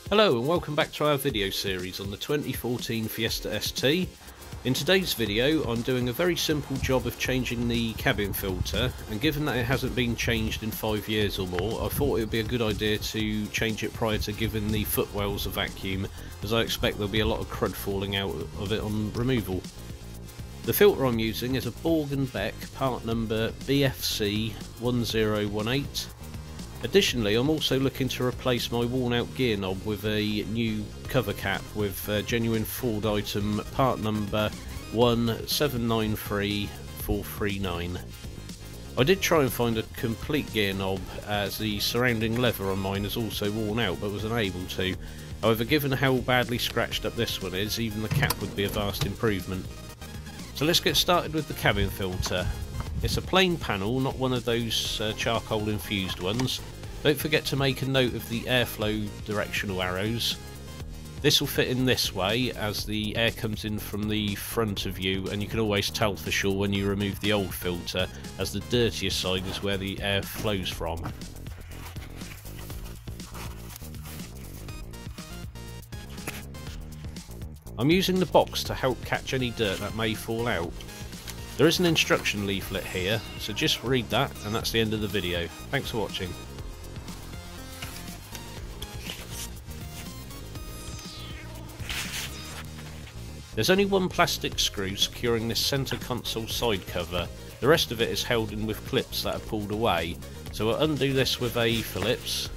Hello and welcome back to our video series on the 2014 Fiesta ST. In today's video I'm doing a very simple job of changing the cabin filter, and given that it hasn't been changed in 5 years or more, I thought it would be a good idea to change it prior to giving the footwells a vacuum, as I expect there'll be a lot of crud falling out of it on removal. The filter I'm using is a Borg & Beck part number BFC 1018. Additionally, I'm also looking to replace my worn out Gearknob with a new cover cap with genuine Ford item part number 1793439. I did try and find a complete Gearknob, as the surrounding leather on mine is also worn out, but was unable to. However, given how badly scratched up this one is, even the cap would be a vast improvement. So let's get started with the cabin filter. It's a plain panel, not one of those charcoal infused ones. Don't forget to make a note of the airflow directional arrows. This will fit in this way, as the air comes in from the front of you, and you can always tell for sure when you remove the old filter, as the dirtier side is where the air flows from. I'm using the box to help catch any dirt that may fall out. There is an instruction leaflet here, so just read that, and that's the end of the video. Thanks for watching. There's only one plastic screw securing this centre console side cover. The rest of it is held in with clips that are pulled away, so I'll undo this with a Phillips.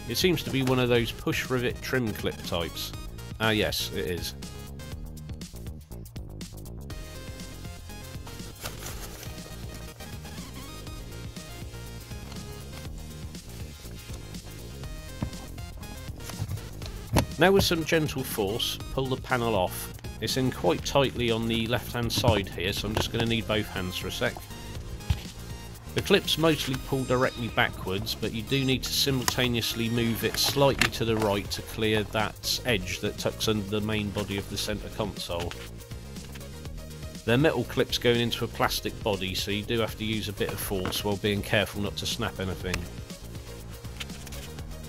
It seems to be one of those push rivet trim clip types. Ah yes, it is. Now with some gentle force, pull the panel off. It's in quite tightly on the left hand side here, so I'm just going to need both hands for a sec. The clips mostly pull directly backwards, but you do need to simultaneously move it slightly to the right to clear that edge that tucks under the main body of the centre console. They're metal clips going into a plastic body, so you do have to use a bit of force while being careful not to snap anything.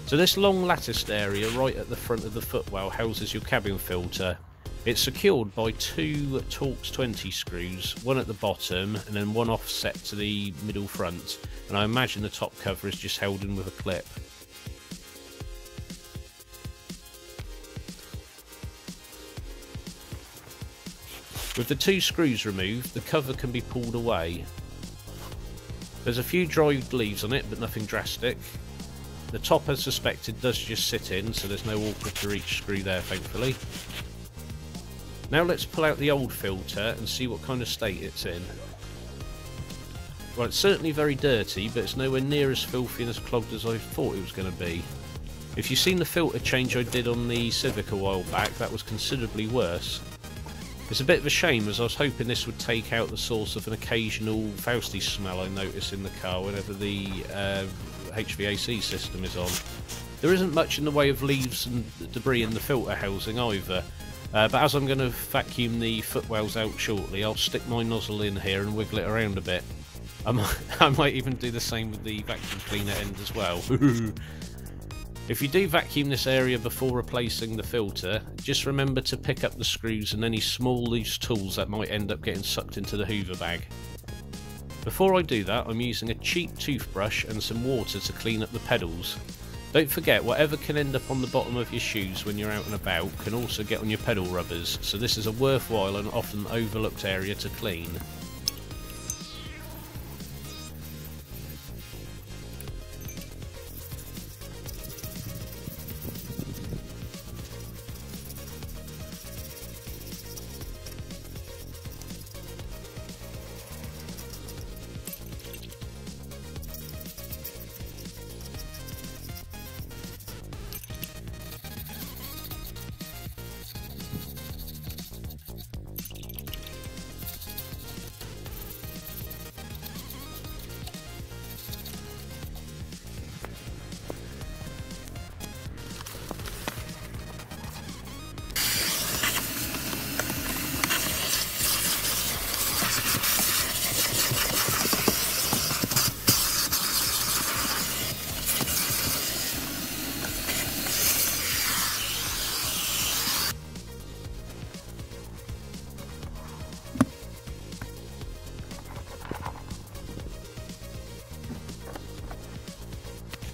So this long latticed area right at the front of the footwell houses your cabin filter. It's secured by two Torx 20 screws, one at the bottom and then one offset to the middle front, and I imagine the top cover is just held in with a clip. With the two screws removed, the cover can be pulled away. There's a few dried leaves on it, but nothing drastic. The top, as suspected, does just sit in, so there's no awkward to reach screw there, thankfully. Now let's pull out the old filter and see what kind of state it's in. Well, it's certainly very dirty, but it's nowhere near as filthy and as clogged as I thought it was going to be. If you've seen the filter change I did on the Civic a while back, that was considerably worse. It's a bit of a shame, as I was hoping this would take out the source of an occasional Fausty smell I notice in the car whenever the HVAC system is on. There isn't much in the way of leaves and debris in the filter housing either, but as I'm going to vacuum the footwells out shortly, I'll stick my nozzle in here and wiggle it around a bit. I might even do the same with the vacuum cleaner end as well. If you do vacuum this area before replacing the filter, just remember to pick up the screws and any small loose tools that might end up getting sucked into the hoover bag. Before I do that, I'm using a cheap toothbrush and some water to clean up the pedals. Don't forget, whatever can end up on the bottom of your shoes when you're out and about can also get on your pedal rubbers, so this is a worthwhile and often overlooked area to clean.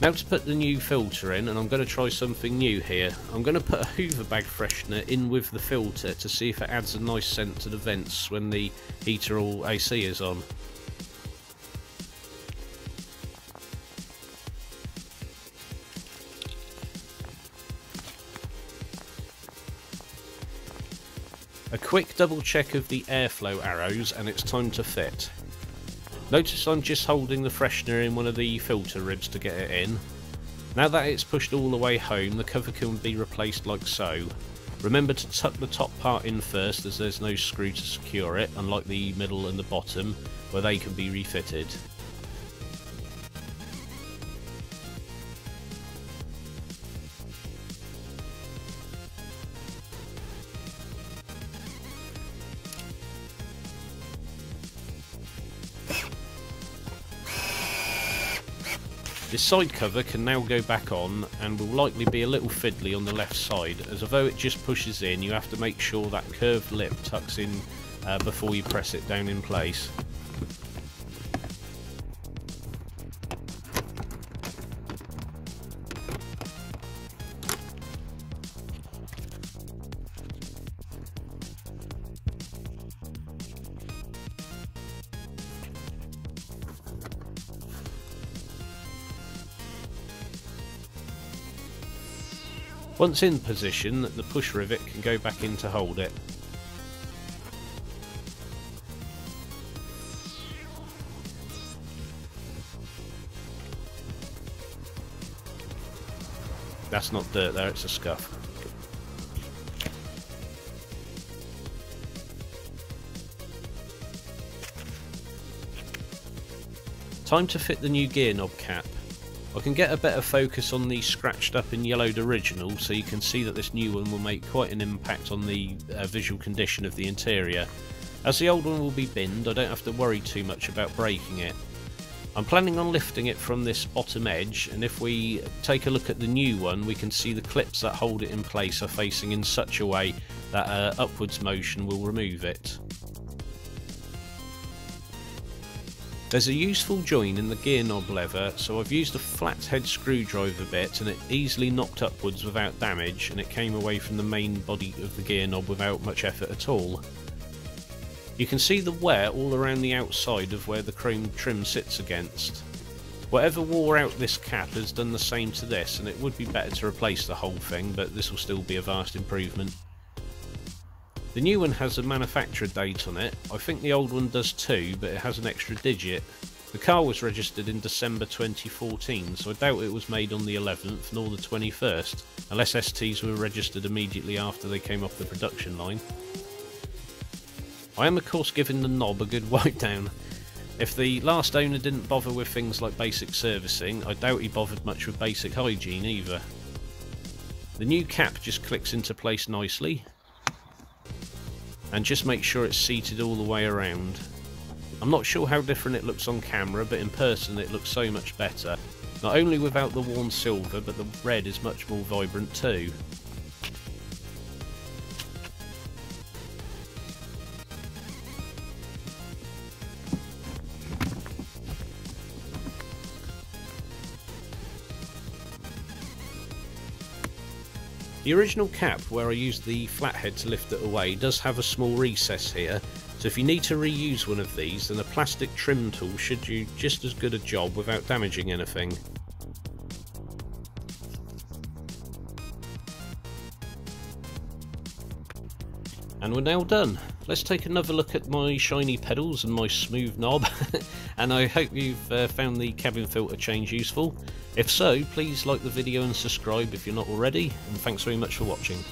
Now to put the new filter in, and I'm going to try something new here. I'm going to put a Hoover bag freshener in with the filter to see if it adds a nice scent to the vents when the heater or AC is on. A quick double check of the airflow arrows and it's time to fit. Notice I'm just holding the freshener in one of the filter ribs to get it in. Now that it's pushed all the way home, the cover can be replaced like so. Remember to tuck the top part in first, as there's no screw to secure it, unlike the middle and the bottom where they can be refitted. This side cover can now go back on and will likely be a little fiddly on the left side, as although it just pushes in, you have to make sure that curved lip tucks in before you press it down in place. Once in position, the push rivet can go back in to hold it. That's not dirt there, it's a scuff. Time to fit the new Gearknob cap. I can get a better focus on the scratched up and yellowed original, so you can see that this new one will make quite an impact on the visual condition of the interior. As the old one will be binned, I don't have to worry too much about breaking it. I'm planning on lifting it from this bottom edge, and if we take a look at the new one, we can see the clips that hold it in place are facing in such a way that upwards motion will remove it. There's a useful join in the Gearknob lever, so I've used a flathead screwdriver bit and it easily knocked upwards without damage, and it came away from the main body of the Gearknob without much effort at all. You can see the wear all around the outside of where the chrome trim sits against. Whatever wore out this cap has done the same to this, and it would be better to replace the whole thing, but this will still be a vast improvement. The new one has a manufacturer date on it. I think the old one does too, but it has an extra digit. The car was registered in December 2014, so I doubt it was made on the 11th nor the 21st, unless STs were registered immediately after they came off the production line. I am of course giving the knob a good wipe down. If the last owner didn't bother with things like basic servicing, I doubt he bothered much with basic hygiene either. The new cap just clicks into place nicely, and just make sure it's seated all the way around. I'm not sure how different it looks on camera, but in person it looks so much better. Not only without the worn silver, but the red is much more vibrant too. The original cap, where I used the flathead to lift it away, does have a small recess here, so if you need to reuse one of these, then a plastic trim tool should do just as good a job without damaging anything. And we're now done. Let's take another look at my shiny pedals and my smooth knob, and I hope you've found the cabin filter change useful. If so, please like the video and subscribe if you're not already, and thanks very much for watching.